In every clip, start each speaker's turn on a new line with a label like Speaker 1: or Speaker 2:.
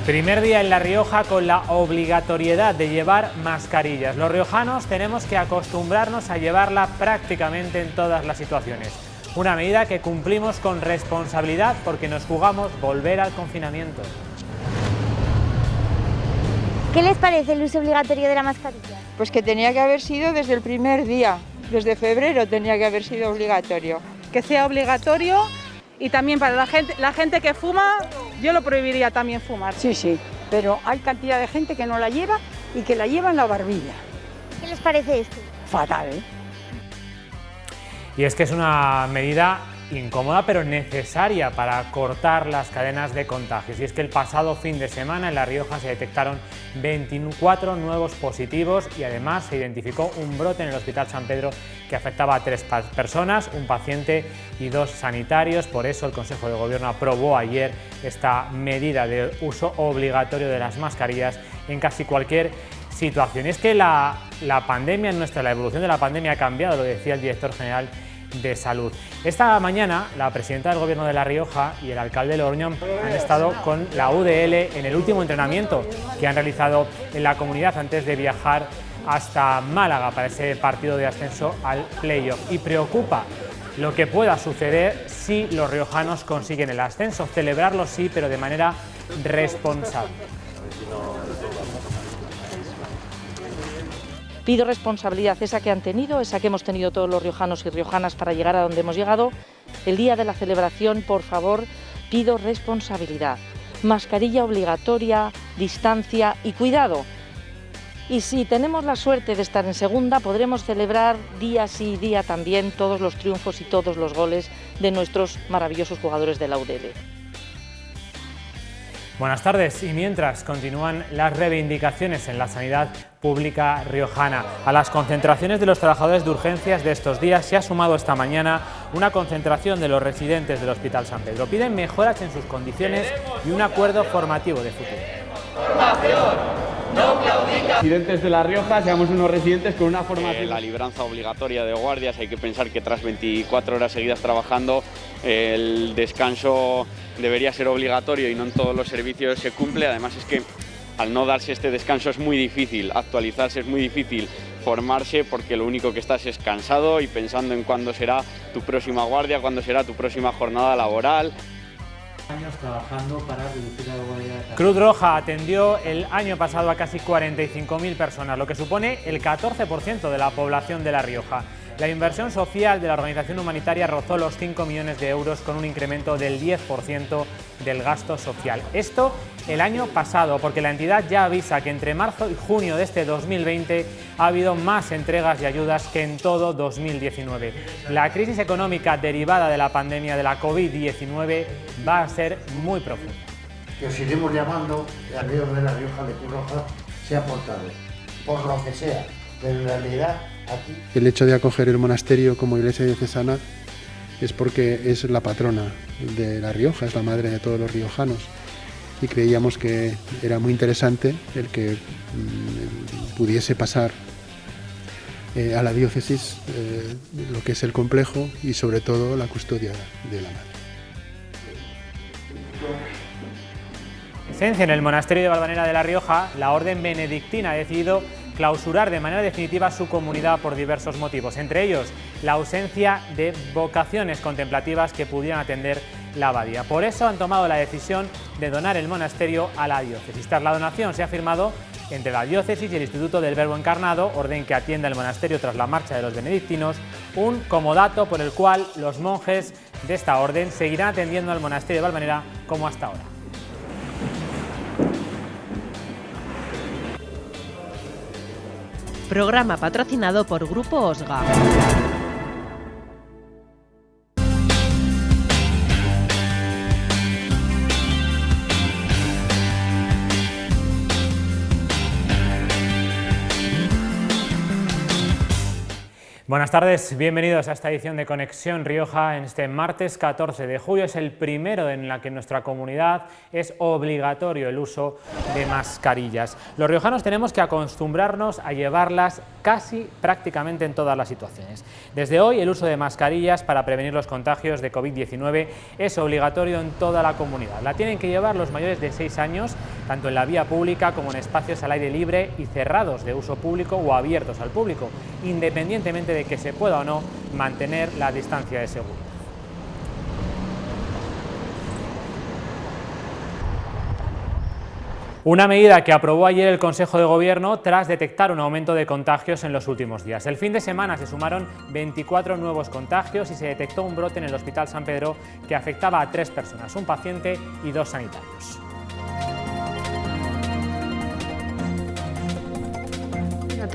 Speaker 1: Primer día en La Rioja con la obligatoriedad de llevar mascarillas. Los riojanos tenemos que acostumbrarnos a llevarla prácticamente en todas las situaciones. Una medida que cumplimos con responsabilidad porque nos jugamos volver al confinamiento.
Speaker 2: ¿Qué les parece el uso obligatorio de la mascarilla?
Speaker 3: Pues que tenía que haber sido desde el primer día, desde febrero tenía que haber sido obligatorio.
Speaker 4: Que sea obligatorio y también para la gente que fuma, yo lo prohibiría también fumar.
Speaker 5: Sí, pero hay cantidad de gente que no la lleva y que la lleva en la barbilla.
Speaker 2: ¿Qué les parece esto?
Speaker 5: Fatal, ¿eh?
Speaker 1: Y es que es una medida incómoda pero necesaria para cortar las cadenas de contagios. Y es que el pasado fin de semana en La Rioja se detectaron 24 nuevos positivos y además se identificó un brote en el Hospital San Pedro que afectaba a 3 personas, un paciente y 2 sanitarios. Por eso el Consejo de Gobierno aprobó ayer esta medida de uso obligatorio de las mascarillas en casi cualquier situación. Y es que la pandemia la evolución de la pandemia ha cambiado, lo decía el director general de Salud. Esta mañana la presidenta del Gobierno de La Rioja y el alcalde Lorñón han estado con la UDL en el último entrenamiento que han realizado en la comunidad antes de viajar hasta Málaga para ese partido de ascenso al playoff. Y preocupa lo que pueda suceder si los riojanos consiguen el ascenso. Celebrarlo sí, pero de manera responsable.
Speaker 6: Pido responsabilidad, esa que han tenido, esa que hemos tenido todos los riojanos y riojanas para llegar a donde hemos llegado. El día de la celebración, por favor, pido responsabilidad. Mascarilla obligatoria, distancia y cuidado. Y si tenemos la suerte de estar en segunda, podremos celebrar día sí, día también todos los triunfos y todos los goles de nuestros maravillosos jugadores de la UDL.
Speaker 1: Buenas tardes. Y mientras continúan las reivindicaciones en la sanidad pública riojana, a las concentraciones de los trabajadores de urgencias de estos días se ha sumado esta mañana una concentración de los residentes del Hospital San Pedro. Piden mejoras en sus condiciones y un acuerdo formativo de futuro.
Speaker 7: Residentes de La Rioja, seamos unos residentes con una formación.
Speaker 8: La libranza obligatoria de guardias, hay que pensar que tras 24 horas seguidas trabajando, el descanso debería ser obligatorio y no en todos los servicios se cumple. Además es que al no darse este descanso es muy difícil actualizarse, es muy difícil formarse, porque lo único que estás es cansado y pensando en cuándo será tu próxima guardia, cuándo será tu próxima jornada laboral.
Speaker 9: Años trabajando para reducir la huella de carbono.
Speaker 1: Cruz Roja atendió el año pasado a casi 45.000 personas, lo que supone el 14% de la población de La Rioja. La inversión social de la organización humanitaria rozó los 5 millones de euros con un incremento del 10% del gasto social. Esto el año pasado, porque la entidad ya avisa que entre marzo y junio de este 2020 ha habido más entregas de ayudas que en todo 2019. La crisis económica derivada de la pandemia de la COVID-19 va a ser muy profunda.
Speaker 10: Que os iremos llamando de amigos de La Rioja, de Cruz Roja, se ha portado, por lo que sea, pero en realidad aquí...
Speaker 11: El hecho de acoger el monasterio como iglesia diocesana es porque es la patrona de La Rioja, es la madre de todos los riojanos, y creíamos que era muy interesante el que pudiese pasar a la diócesis lo que es el complejo y sobre todo la custodia de la madre.
Speaker 1: En el monasterio de Valvanera de La Rioja, la orden benedictina ha decidido clausurar de manera definitiva su comunidad por diversos motivos, entre ellos la ausencia de vocaciones contemplativas que pudieran atender la abadía. Por eso han tomado la decisión de donar el monasterio a la diócesis. Tras la donación se ha firmado entre la diócesis y el Instituto del Verbo Encarnado, orden que atiende al monasterio tras la marcha de los benedictinos, un comodato por el cual los monjes de esta orden seguirán atendiendo al monasterio de Valvanera como hasta ahora.
Speaker 12: Programa patrocinado por Grupo Osga.
Speaker 1: Buenas tardes, bienvenidos a esta edición de Conexión Rioja. En este martes 14 de julio es el primero en la que en nuestra comunidad es obligatorio el uso de mascarillas. Los riojanos tenemos que acostumbrarnos a llevarlas casi prácticamente en todas las situaciones. Desde hoy el uso de mascarillas para prevenir los contagios de COVID-19 es obligatorio en toda la comunidad. La tienen que llevar los mayores de 6 años, tanto en la vía pública como en espacios al aire libre y cerrados de uso público o abiertos al público, independientemente de que se pueda o no mantener la distancia de seguridad. Una medida que aprobó ayer el Consejo de Gobierno tras detectar un aumento de contagios en los últimos días. El fin de semana se sumaron 24 nuevos contagios y se detectó un brote en el Hospital San Pedro que afectaba a 3 personas, un paciente y 2 sanitarios.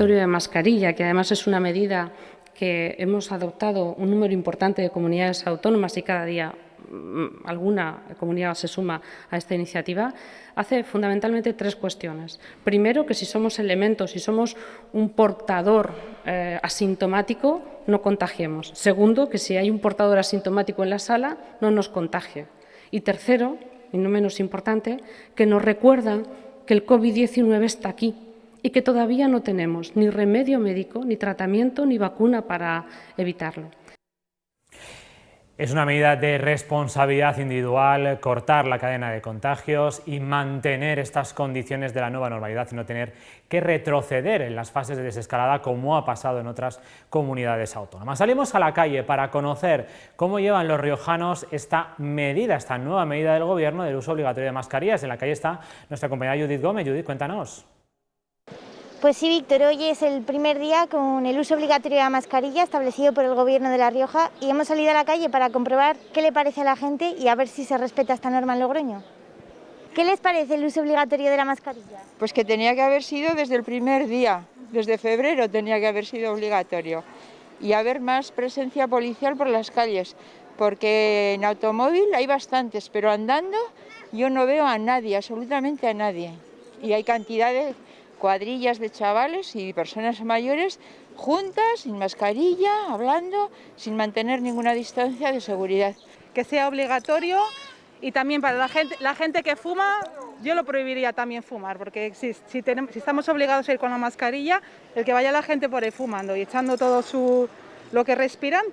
Speaker 13: De mascarilla, que además es una medida que hemos adoptado un número importante de comunidades autónomas y cada día alguna comunidad se suma a esta iniciativa, hace fundamentalmente 3 cuestiones. Primero, que si somos elementos, si somos un portador asintomático, no contagiemos. Segundo, que si hay un portador asintomático en la sala, no nos contagie. Y tercero, y no menos importante, que nos recuerda que el COVID-19 está aquí y que todavía no tenemos ni remedio médico, ni tratamiento, ni vacuna para evitarlo.
Speaker 1: Es una medida de responsabilidad individual, cortar la cadena de contagios y mantener estas condiciones de la nueva normalidad y no tener que retroceder en las fases de desescalada como ha pasado en otras comunidades autónomas. Salimos a la calle para conocer cómo llevan los riojanos esta medida, esta nueva medida del Gobierno del uso obligatorio de mascarillas. En la calle está nuestra compañera Judith Gómez. Judith, cuéntanos.
Speaker 2: Pues sí, Víctor, hoy es el primer día con el uso obligatorio de la mascarilla establecido por el Gobierno de La Rioja y hemos salido a la calle para comprobar qué le parece a la gente y a ver si se respeta esta norma en Logroño. ¿Qué les parece el uso obligatorio de la mascarilla?
Speaker 3: Pues que tenía que haber sido desde el primer día, desde febrero tenía que haber sido obligatorio y haber más presencia policial por las calles, porque en automóvil hay bastantes, pero andando yo no veo a nadie, absolutamente a nadie, y hay cantidad de cuadrillas de chavales y personas mayores juntas, sin mascarilla, hablando, sin mantener ninguna distancia de seguridad.
Speaker 4: Que sea obligatorio y también para la gente que fuma, yo lo prohibiría también fumar, porque si estamos obligados a ir con la mascarilla, el que vaya la gente por ahí fumando y echando todo lo que respiran,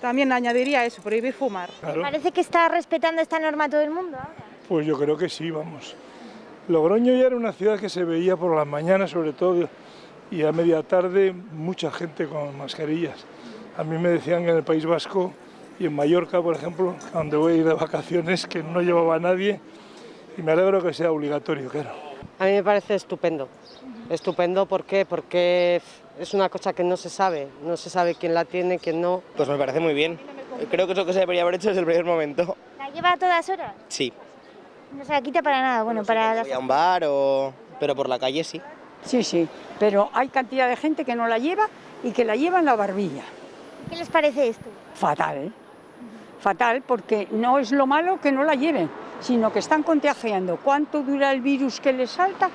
Speaker 4: también añadiría eso, prohibir fumar.
Speaker 2: Claro. ¿Parece que está respetando esta norma todo el mundo ahora?
Speaker 14: Pues yo creo que sí, vamos. Logroño ya era una ciudad que se veía por las mañanas sobre todo y a media tarde mucha gente con mascarillas. A mí me decían que en el País Vasco y en Mallorca, por ejemplo, donde voy a ir de vacaciones, que no llevaba a nadie y me alegro que sea obligatorio, claro.
Speaker 15: A mí me parece estupendo. Estupendo, ¿por qué? Porque es una cosa que no se sabe quién la tiene, quién no.
Speaker 16: Pues me parece muy bien. Creo que es lo que se debería haber hecho desde el primer momento.
Speaker 2: ¿La lleva a todas horas?
Speaker 16: Sí.
Speaker 2: No se la quita para nada, bueno, para...
Speaker 16: Voy a un bar pero por la calle sí.
Speaker 5: Sí, pero hay cantidad de gente que no la lleva y que la lleva en la barbilla.
Speaker 2: ¿Qué les parece esto?
Speaker 5: Fatal, ¿eh? Fatal, porque no es lo malo que no la lleven, sino que están contagiando. ¿Cuánto dura el virus que les salta?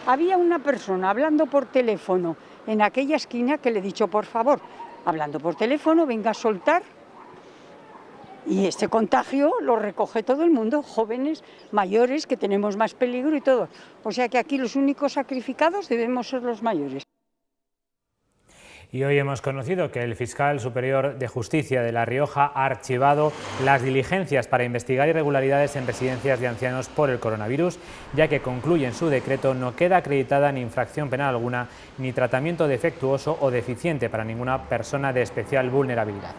Speaker 5: Había una persona hablando por teléfono en aquella esquina que le he dicho, por favor, hablando por teléfono, venga a soltar. Y este contagio lo recoge todo el mundo, jóvenes, mayores, que tenemos más peligro y todo. O sea que aquí los únicos sacrificados debemos ser los mayores.
Speaker 1: Y hoy hemos conocido que el fiscal superior de Justicia de La Rioja ha archivado las diligencias para investigar irregularidades en residencias de ancianos por el coronavirus, ya que concluye en su decreto no queda acreditada ni infracción penal alguna, ni tratamiento defectuoso o deficiente para ninguna persona de especial vulnerabilidad.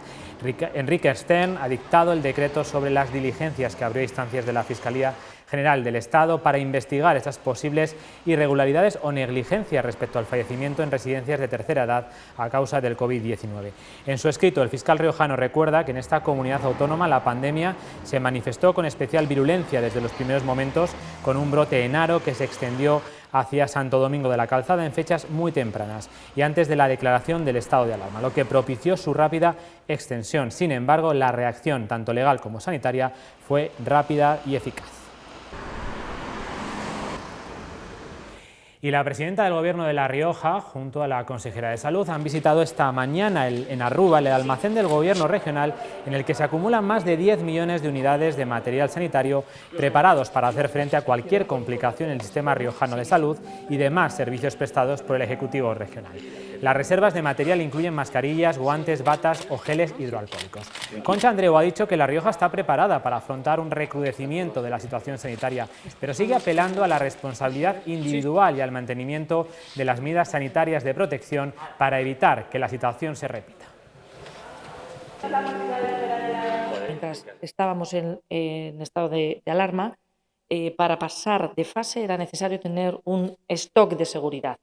Speaker 1: Enrique Stern ha dictado el decreto sobre las diligencias que abrió a instancias de la Fiscalía General del Estado para investigar estas posibles irregularidades o negligencias respecto al fallecimiento en residencias de tercera edad a causa del COVID-19. En su escrito, el fiscal riojano recuerda que en esta comunidad autónoma la pandemia se manifestó con especial virulencia desde los primeros momentos, con un brote en Haro que se extendió hacia Santo Domingo de la Calzada en fechas muy tempranas y antes de la declaración del estado de alarma, lo que propició su rápida extensión. Sin embargo, la reacción, tanto legal como sanitaria, fue rápida y eficaz. Y la presidenta del Gobierno de La Rioja, junto a la consejera de Salud, han visitado esta mañana en Arruba el almacén del Gobierno regional, en el que se acumulan más de 10 millones de unidades de material sanitario preparados para hacer frente a cualquier complicación en el sistema riojano de salud y demás servicios prestados por el Ejecutivo regional. Las reservas de material incluyen mascarillas, guantes, batas o geles hidroalcohólicos. Concha Andreu ha dicho que La Rioja está preparada para afrontar un recrudecimiento de la situación sanitaria, pero sigue apelando a la responsabilidad individual y al mantenimiento de las medidas sanitarias de protección para evitar que la situación se repita.
Speaker 6: Mientras estábamos en estado de alarma, para pasar de fase era necesario tener un stock de seguridad.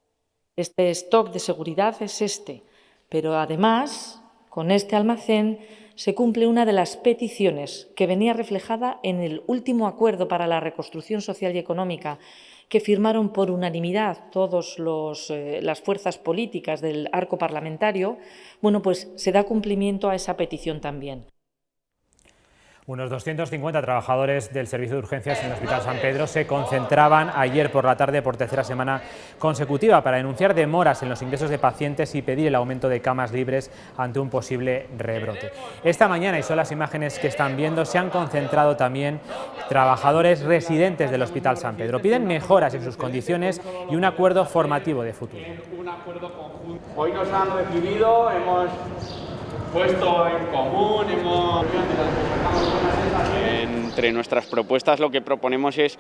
Speaker 6: Este stock de seguridad es este, pero además, con este almacén se cumple una de las peticiones que venía reflejada en el último acuerdo para la reconstrucción social y económica que firmaron por unanimidad todas las fuerzas políticas del arco parlamentario. Bueno, pues se da cumplimiento a esa petición también.
Speaker 1: Unos 250 trabajadores del Servicio de Urgencias en el Hospital San Pedro se concentraban ayer por la tarde por tercera semana consecutiva para denunciar demoras en los ingresos de pacientes y pedir el aumento de camas libres ante un posible rebrote. Esta mañana, y son las imágenes que están viendo, se han concentrado también trabajadores residentes del Hospital San Pedro. Piden mejoras en sus condiciones y un acuerdo formativo de futuro.
Speaker 8: Hoy nos han recibido, hemos puesto en común, entre nuestras propuestas lo que proponemos es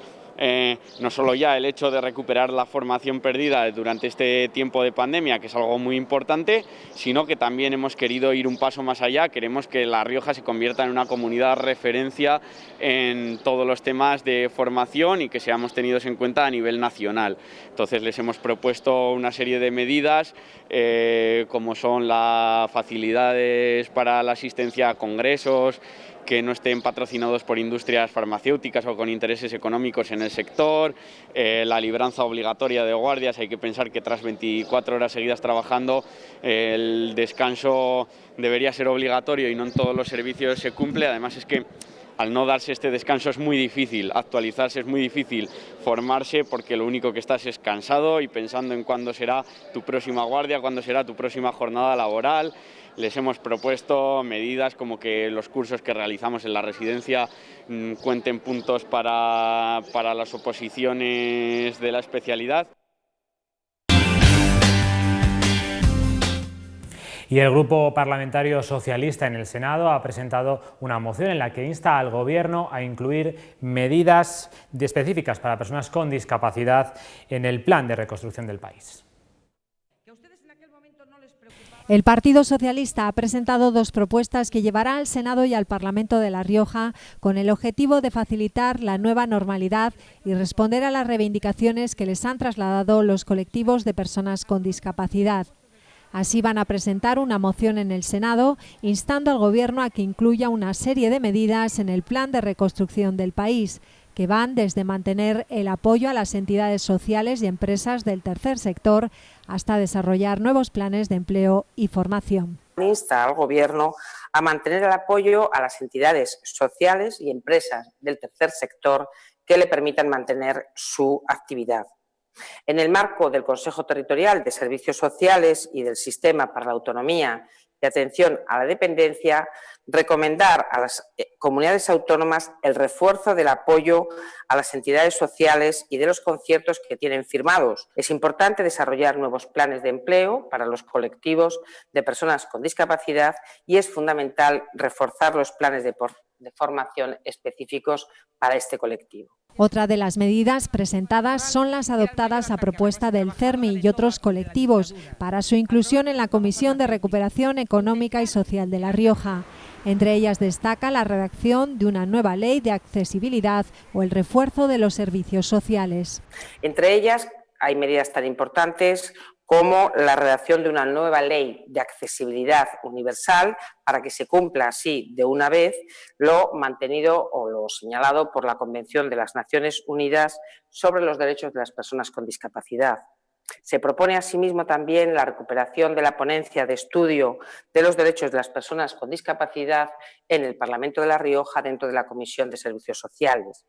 Speaker 8: no solo ya el hecho de recuperar la formación perdida durante este tiempo de pandemia, que es algo muy importante, sino que también hemos querido ir un paso más allá. Queremos que La Rioja se convierta en una comunidad referencia en todos los temas de formación y que seamos tenidos en cuenta a nivel nacional. Entonces les hemos propuesto una serie de medidas como son las facilidades para la asistencia a congresos, que no estén patrocinados por industrias farmacéuticas o con intereses económicos en el sector, la libranza obligatoria de guardias. Hay que pensar que tras 24 horas seguidas trabajando el descanso debería ser obligatorio y no en todos los servicios se cumple. Además es que al no darse este descanso es muy difícil actualizarse, es muy difícil formarse, porque lo único que estás es cansado y pensando en cuándo será tu próxima guardia, cuándo será tu próxima jornada laboral. Les hemos propuesto medidas como que los cursos que realizamos en la residencia cuenten puntos para las oposiciones de la especialidad.
Speaker 1: Y el Grupo Parlamentario Socialista en el Senado ha presentado una moción en la que insta al Gobierno a incluir medidas específicas para personas con discapacidad en el plan de reconstrucción del país.
Speaker 17: El Partido Socialista ha presentado dos propuestas que llevará al Senado y al Parlamento de La Rioja con el objetivo de facilitar la nueva normalidad y responder a las reivindicaciones que les han trasladado los colectivos de personas con discapacidad. Así van a presentar una moción en el Senado instando al Gobierno a que incluya una serie de medidas en el plan de reconstrucción del país, que van desde mantener el apoyo a las entidades sociales y empresas del tercer sector hasta desarrollar nuevos planes de empleo y formación.
Speaker 18: Insta al Gobierno a mantener el apoyo a las entidades sociales y empresas del tercer sector que le permitan mantener su actividad. En el marco del Consejo Territorial de Servicios Sociales y del Sistema para la Autonomía y Atención a la Dependencia, recomendar a las comunidades autónomas el refuerzo del apoyo a las entidades sociales y de los conciertos que tienen firmados. Es importante desarrollar nuevos planes de empleo para los colectivos de personas con discapacidad y es fundamental reforzar los planes de formación específicos para este colectivo.
Speaker 17: Otra de las medidas presentadas son las adoptadas a propuesta del CERMI y otros colectivos para su inclusión en la Comisión de Recuperación Económica y Social de La Rioja. Entre ellas destaca la redacción de una nueva ley de accesibilidad o el refuerzo de los servicios sociales.
Speaker 18: Entre ellas hay medidas tan importantes como la redacción de una nueva ley de accesibilidad universal para que se cumpla así de una vez lo mantenido o lo señalado por la Convención de las Naciones Unidas sobre los derechos de las personas con discapacidad. Se propone asimismo también la recuperación de la ponencia de estudio de los derechos de las personas con discapacidad en el Parlamento de La Rioja dentro de la Comisión de Servicios Sociales.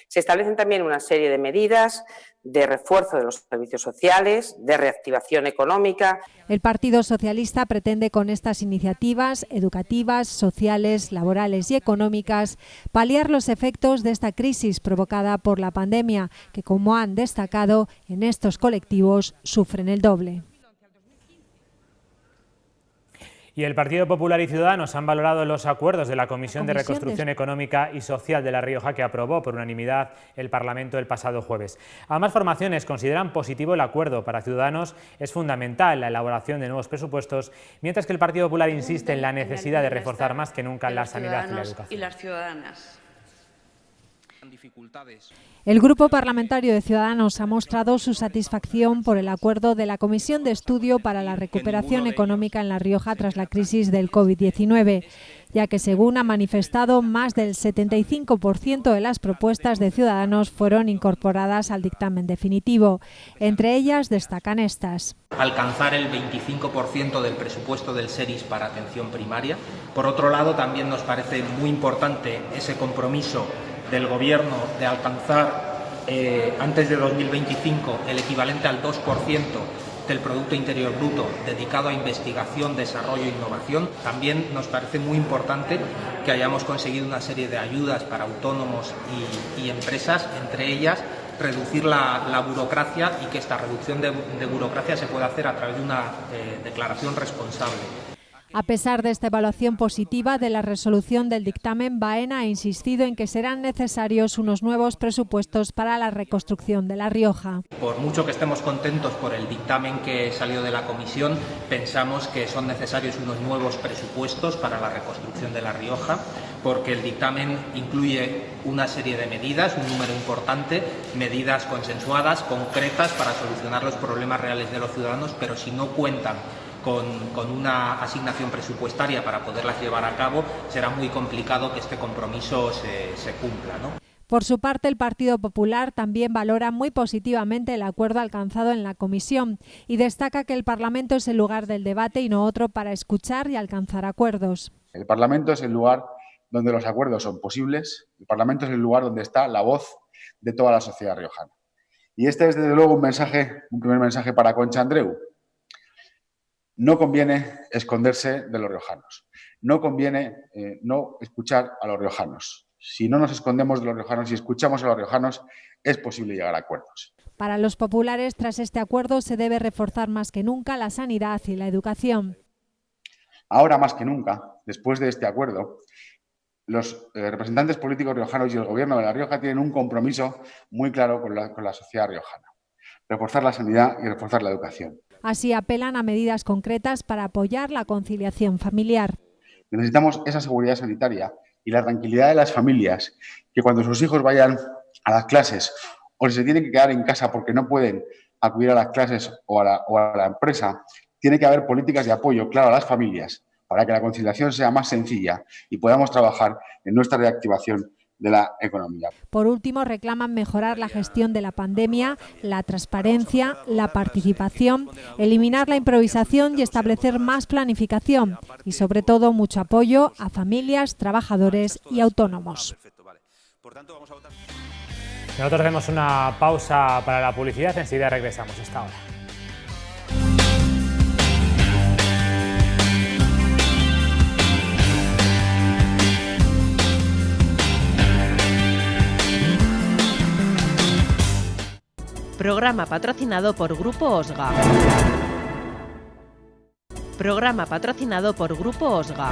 Speaker 18: Se establecen también una serie de medidas de refuerzo de los servicios sociales, de reactivación económica.
Speaker 17: El Partido Socialista pretende con estas iniciativas educativas, sociales, laborales y económicas paliar los efectos de esta crisis provocada por la pandemia, que, como han destacado, en estos colectivos sufren el doble.
Speaker 1: Y el Partido Popular y Ciudadanos han valorado los acuerdos de la Comisión de Reconstrucción Económica y Social de La Rioja, que aprobó por unanimidad el Parlamento el pasado jueves. Ambas formaciones consideran positivo el acuerdo. Para Ciudadanos es fundamental la elaboración de nuevos presupuestos, mientras que el Partido Popular insiste en la necesidad de reforzar más que nunca la sanidad y la educación.
Speaker 19: Y las ciudadanas.
Speaker 17: El Grupo Parlamentario de Ciudadanos ha mostrado su satisfacción por el acuerdo de la Comisión de Estudio para la Recuperación Económica en La Rioja tras la crisis del COVID-19, ya que, según ha manifestado, más del 75% de las propuestas de Ciudadanos fueron incorporadas al dictamen definitivo. Entre ellas destacan estas.
Speaker 20: Alcanzar el 25% del presupuesto del SERIS para atención primaria. Por otro lado, también nos parece muy importante ese compromiso del Gobierno de alcanzar antes de 2025 el equivalente al 2% del Producto Interior Bruto dedicado a investigación, desarrollo e innovación. También nos parece muy importante que hayamos conseguido una serie de ayudas para autónomos y empresas, entre ellas reducir la burocracia, y que esta reducción de burocracia se pueda hacer a través de una declaración responsable.
Speaker 17: A pesar de esta evaluación positiva de la resolución del dictamen, Baena ha insistido en que serán necesarios unos nuevos presupuestos para la reconstrucción de La Rioja.
Speaker 20: Por mucho que estemos contentos por el dictamen que salió de la comisión, pensamos que son necesarios unos nuevos presupuestos para la reconstrucción de La Rioja, porque el dictamen incluye una serie de medidas, un número importante, medidas consensuadas, concretas para solucionar los problemas reales de los ciudadanos, pero si no cuentan con una asignación presupuestaria para poderlas llevar a cabo, será muy complicado que este compromiso se cumpla, ¿no?
Speaker 17: Por su parte, el Partido Popular también valora muy positivamente el acuerdo alcanzado en la comisión y destaca que el Parlamento es el lugar del debate y no otro para escuchar y alcanzar acuerdos.
Speaker 21: El Parlamento es el lugar donde los acuerdos son posibles, el Parlamento es el lugar donde está la voz de toda la sociedad riojana. Y este es, desde luego, un primer mensaje para Concha Andreu. No conviene esconderse de los riojanos, no conviene no escuchar a los riojanos. Si no nos escondemos de los riojanos y escuchamos a los riojanos, es posible llegar a acuerdos.
Speaker 17: Para los populares, tras este acuerdo, se debe reforzar más que nunca la sanidad y la educación.
Speaker 21: Ahora más que nunca, después de este acuerdo, los representantes políticos riojanos y el Gobierno de La Rioja tienen un compromiso muy claro con la sociedad riojana: reforzar la sanidad y reforzar la educación.
Speaker 17: Así apelan a medidas concretas para apoyar la conciliación familiar.
Speaker 21: Necesitamos esa seguridad sanitaria y la tranquilidad de las familias, que cuando sus hijos vayan a las clases o se tienen que quedar en casa porque no pueden acudir a las clases o a la empresa, tiene que haber políticas de apoyo, claro, a las familias, para que la conciliación sea más sencilla y podamos trabajar en nuestra reactivación de la economía.
Speaker 17: Por último, reclaman mejorar la gestión de la pandemia, la transparencia, la participación, eliminar la improvisación y establecer más planificación y, sobre todo, mucho apoyo a familias, trabajadores y autónomos.
Speaker 1: Nosotros vemos una pausa para la publicidad, enseguida regresamos. Hasta ahora.
Speaker 12: Programa patrocinado por Grupo Osga. Programa patrocinado por Grupo Osga.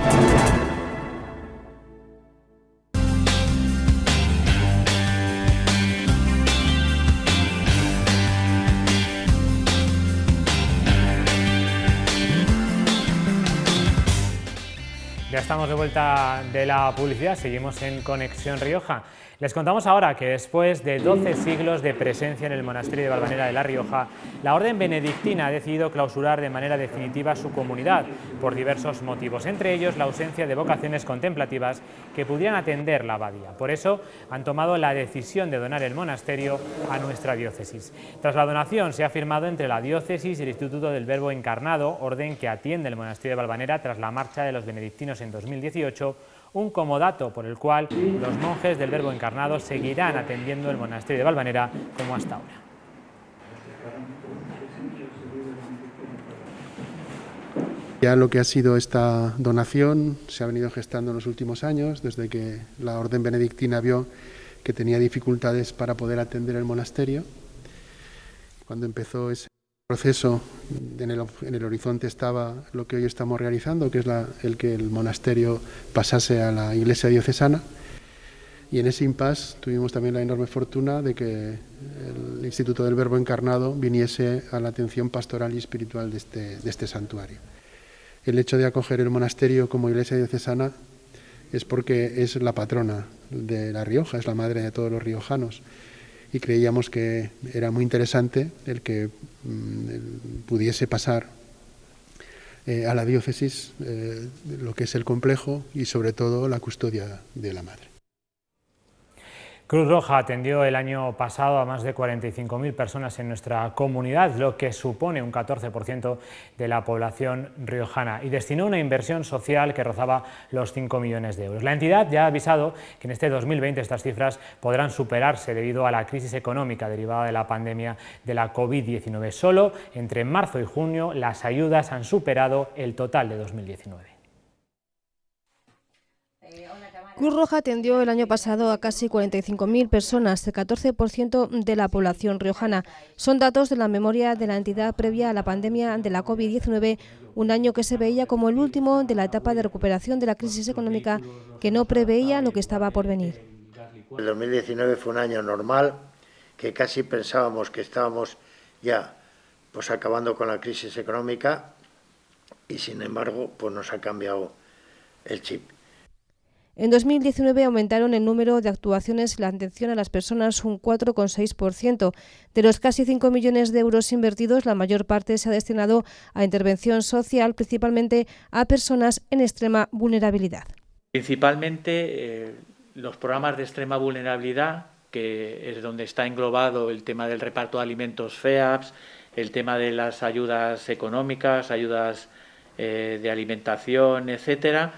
Speaker 1: Ya estamos de vuelta de la publicidad, seguimos en Conexión Rioja. Les contamos ahora que después de 12 siglos de presencia en el monasterio de Valvanera de La Rioja, la orden benedictina ha decidido clausurar de manera definitiva su comunidad por diversos motivos, entre ellos la ausencia de vocaciones contemplativas que pudieran atender la abadía. Por eso han tomado la decisión de donar el monasterio a nuestra diócesis. Tras la donación se ha firmado entre la diócesis y el Instituto del Verbo Encarnado, orden que atiende el monasterio de Valvanera tras la marcha de los benedictinos en 2018, Un comodato por el cual los monjes del Verbo Encarnado seguirán atendiendo el monasterio de Valvanera como hasta ahora.
Speaker 11: Ya lo que ha sido esta donación se ha venido gestando en los últimos años, desde que la orden benedictina vio que tenía dificultades para poder atender el monasterio. Cuando empezó ese proceso, en el horizonte estaba lo que hoy estamos realizando, que es el que el monasterio pasase a la Iglesia diocesana. Y en ese impasse tuvimos también la enorme fortuna de que el Instituto del Verbo Encarnado viniese a la atención pastoral y espiritual de este santuario. El hecho de acoger el monasterio como iglesia diocesana es porque es la patrona de La Rioja, es la madre de todos los riojanos, y creíamos que era muy interesante el que pudiese pasar a la diócesis lo que es el complejo y sobre todo la custodia de la madre.
Speaker 1: Cruz Roja atendió el año pasado a más de 45.000 personas en nuestra comunidad, lo que supone un 14% de la población riojana, y destinó una inversión social que rozaba los 5 millones de euros. La entidad ya ha avisado que en este 2020 estas cifras podrán superarse debido a la crisis económica derivada de la pandemia de la COVID-19. Solo entre marzo y junio las ayudas han superado el total de 2019.
Speaker 19: Cruz Roja atendió el año pasado a casi 45.000 personas, el 14% de la población riojana. Son datos de la memoria de la entidad previa a la pandemia de la COVID-19, un año que se veía como el último de la etapa de recuperación de la crisis económica que no preveía lo que estaba por venir.
Speaker 10: El 2019 fue un año normal, que casi pensábamos que estábamos ya acabando con la crisis económica, y sin embargo nos ha cambiado el chip.
Speaker 19: En 2019 aumentaron el número de actuaciones y la atención a las personas un 4,6%. De los casi 5 millones de euros invertidos, la mayor parte se ha destinado a intervención social, principalmente a personas en extrema vulnerabilidad.
Speaker 22: Principalmente los programas de extrema vulnerabilidad, que es donde está englobado el tema del reparto de alimentos FEAPS, el tema de las ayudas económicas, ayudas de alimentación, etcétera.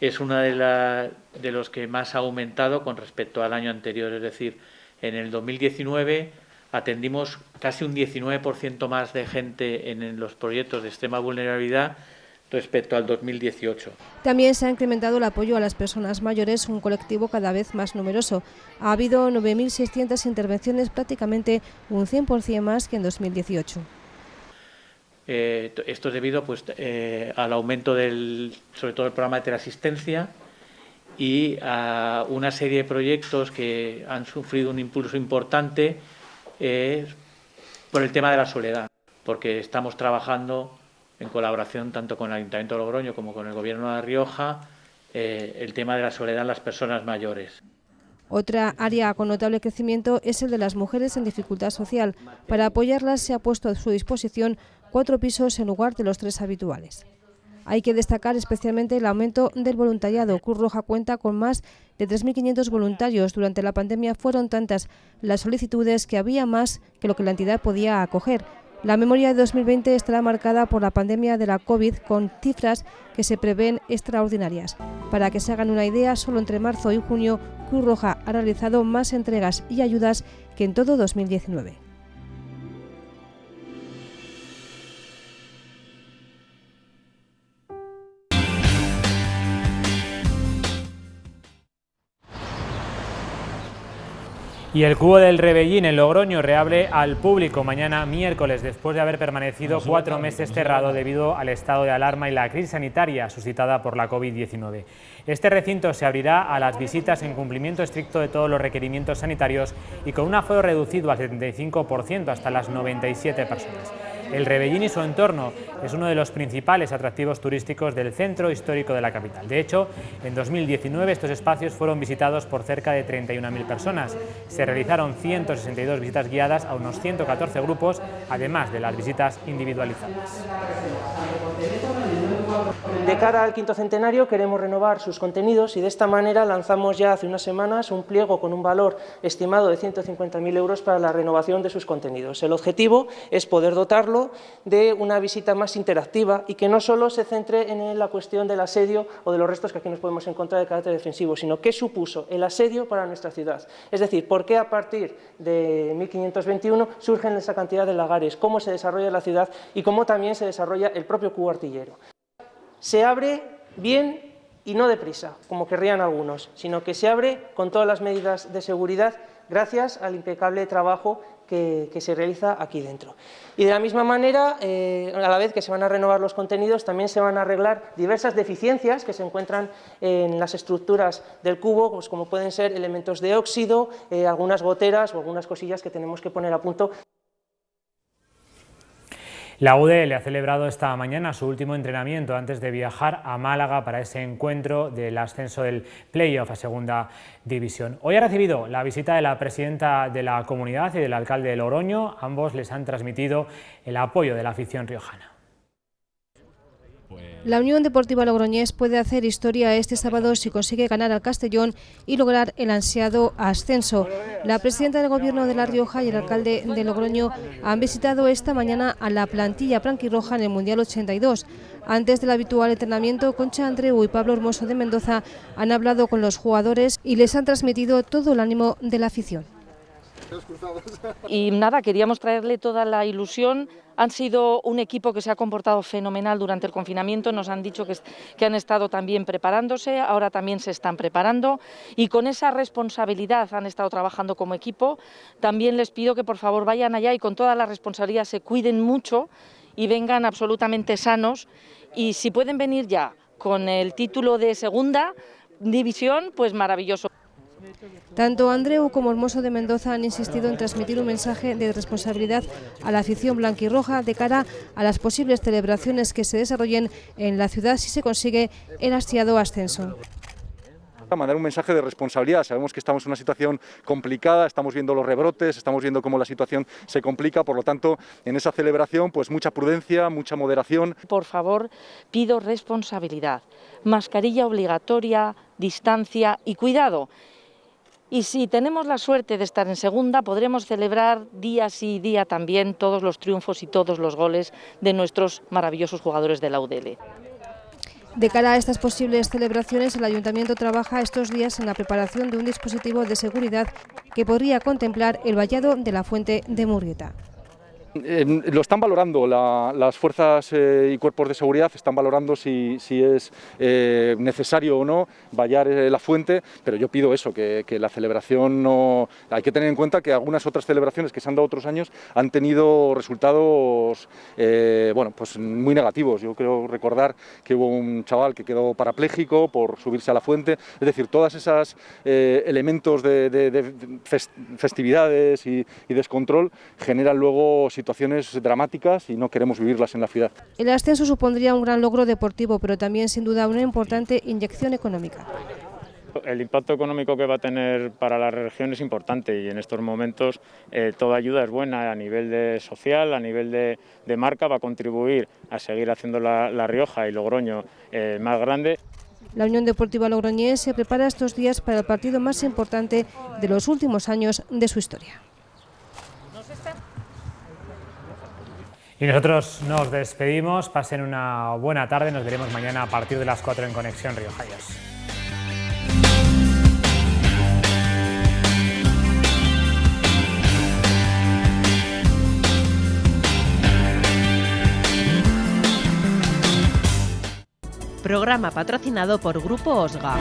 Speaker 22: Es una de los que más ha aumentado con respecto al año anterior. Es decir, en el 2019 atendimos casi un 19% más de gente en los proyectos de extrema vulnerabilidad respecto al 2018.
Speaker 19: También se ha incrementado el apoyo a las personas mayores, un colectivo cada vez más numeroso. Ha habido 9.600 intervenciones, prácticamente un 100% más que en 2018.
Speaker 22: Esto es debido al aumento sobre todo del programa de teleasistencia y a una serie de proyectos que han sufrido un impulso importante por el tema de la soledad, porque estamos trabajando en colaboración tanto con el Ayuntamiento de Logroño como con el Gobierno de La Rioja el tema de la soledad en las personas mayores.
Speaker 19: Otra área con notable crecimiento es el de las mujeres en dificultad social. Para apoyarlas se ha puesto a su disposición 4 pisos en lugar de los 3 habituales. Hay que destacar especialmente el aumento del voluntariado. Cruz Roja cuenta con más de 3.500 voluntarios. Durante la pandemia fueron tantas las solicitudes que había más que lo que la entidad podía acoger. La memoria de 2020 estará marcada por la pandemia de la COVID, con cifras que se prevén extraordinarias. Para que se hagan una idea, solo entre marzo y junio Cruz Roja ha realizado más entregas y ayudas que en todo 2019.
Speaker 1: Y el Cubo del Rebellín en Logroño reabre al público mañana miércoles, después de haber permanecido 4 meses cerrado debido al estado de alarma y la crisis sanitaria suscitada por la COVID-19. Este recinto se abrirá a las visitas en cumplimiento estricto de todos los requerimientos sanitarios y con un aforo reducido al 75% hasta las 97 personas. El Rebellín y su entorno es uno de los principales atractivos turísticos del centro histórico de la capital. De hecho, en 2019 estos espacios fueron visitados por cerca de 31.000 personas. Se realizaron 162 visitas guiadas a unos 114 grupos, además de las visitas individualizadas.
Speaker 7: De cara al quinto centenario queremos renovar sus contenidos y de esta manera lanzamos ya hace unas semanas un pliego con un valor estimado de 150.000 euros para la renovación de sus contenidos. El objetivo es poder dotarlo de una visita más interactiva y que no solo se centre en la cuestión del asedio o de los restos que aquí nos podemos encontrar de carácter defensivo, sino qué supuso el asedio para nuestra ciudad. Es decir, por qué a partir de 1521 surgen esa cantidad de lagares, cómo se desarrolla la ciudad y cómo también se desarrolla el propio cubo artillero. Se abre bien y no deprisa, como querrían algunos, sino que se abre con todas las medidas de seguridad gracias al impecable trabajo que se realiza aquí dentro. Y de la misma manera, a la vez que se van a renovar los contenidos, también se van a arreglar diversas deficiencias que se encuentran en las estructuras del cubo, pues como pueden ser elementos de óxido, algunas goteras o algunas cosillas que tenemos que poner a punto.
Speaker 1: La UDL ha celebrado esta mañana su último entrenamiento antes de viajar a Málaga para ese encuentro del ascenso del playoff a Segunda División. Hoy ha recibido la visita de la presidenta de la comunidad y del alcalde de Logroño. Ambos les han transmitido el apoyo de la afición riojana.
Speaker 19: La Unión Deportiva Logroñés puede hacer historia este sábado si consigue ganar al Castellón y lograr el ansiado ascenso. La presidenta del Gobierno de La Rioja y el alcalde de Logroño han visitado esta mañana a la plantilla blanquirroja en el Mundial 82. Antes del habitual entrenamiento, Concha Andreu y Pablo Hermoso de Mendoza han hablado con los jugadores y les han transmitido todo el ánimo de la afición.
Speaker 6: Y nada, queríamos traerle toda la ilusión. Han sido un equipo que se ha comportado fenomenal durante el confinamiento, nos han dicho que han estado también preparándose, ahora también se están preparando y con esa responsabilidad han estado trabajando como equipo. También les pido que por favor vayan allá y con toda la responsabilidad se cuiden mucho y vengan absolutamente sanos y si pueden venir ya con el título de Segunda División, pues maravilloso.
Speaker 19: Tanto Andreu como Hermoso de Mendoza han insistido en transmitir un mensaje de responsabilidad a la afición blanquirroja de cara a las posibles celebraciones que se desarrollen en la ciudad si se consigue el ansiado ascenso.
Speaker 9: Mandar un mensaje de responsabilidad. Sabemos que estamos en una situación complicada, estamos viendo los rebrotes, estamos viendo cómo la situación se complica, por lo tanto, en esa celebración, pues mucha prudencia, mucha moderación.
Speaker 6: Por favor, pido responsabilidad, mascarilla obligatoria, distancia y cuidado. Y si tenemos la suerte de estar en Segunda, podremos celebrar día sí día también todos los triunfos y todos los goles de nuestros maravillosos jugadores de la UDL.
Speaker 19: De cara a estas posibles celebraciones, el Ayuntamiento trabaja estos días en la preparación de un dispositivo de seguridad que podría contemplar el vallado de la Fuente de Murrieta.
Speaker 9: Lo están valorando las fuerzas y cuerpos de seguridad, están valorando si es necesario o no vallar la fuente, pero yo pido eso, que la celebración no... Hay que tener en cuenta que algunas otras celebraciones que se han dado otros años han tenido resultados bueno, pues muy negativos. Yo creo recordar que hubo un chaval que quedó parapléjico por subirse a la fuente, es decir, todas esas elementos de festividades y descontrol generan luego situaciones dramáticas y no queremos vivirlas en la ciudad.
Speaker 19: El ascenso supondría un gran logro deportivo, pero también sin duda una importante inyección económica.
Speaker 23: El impacto económico que va a tener para la región es importante y en estos momentos toda ayuda es buena a nivel de social, a nivel de marca, va a contribuir a seguir haciendo la Rioja y Logroño más grande.
Speaker 19: La Unión Deportiva Logroñés se prepara estos días para el partido más importante de los últimos años de su historia.
Speaker 1: Y nosotros nos despedimos, pasen una buena tarde, nos veremos mañana a partir de las 4 en Conexión Rioja. Adiós.
Speaker 12: Programa patrocinado por Grupo Osga.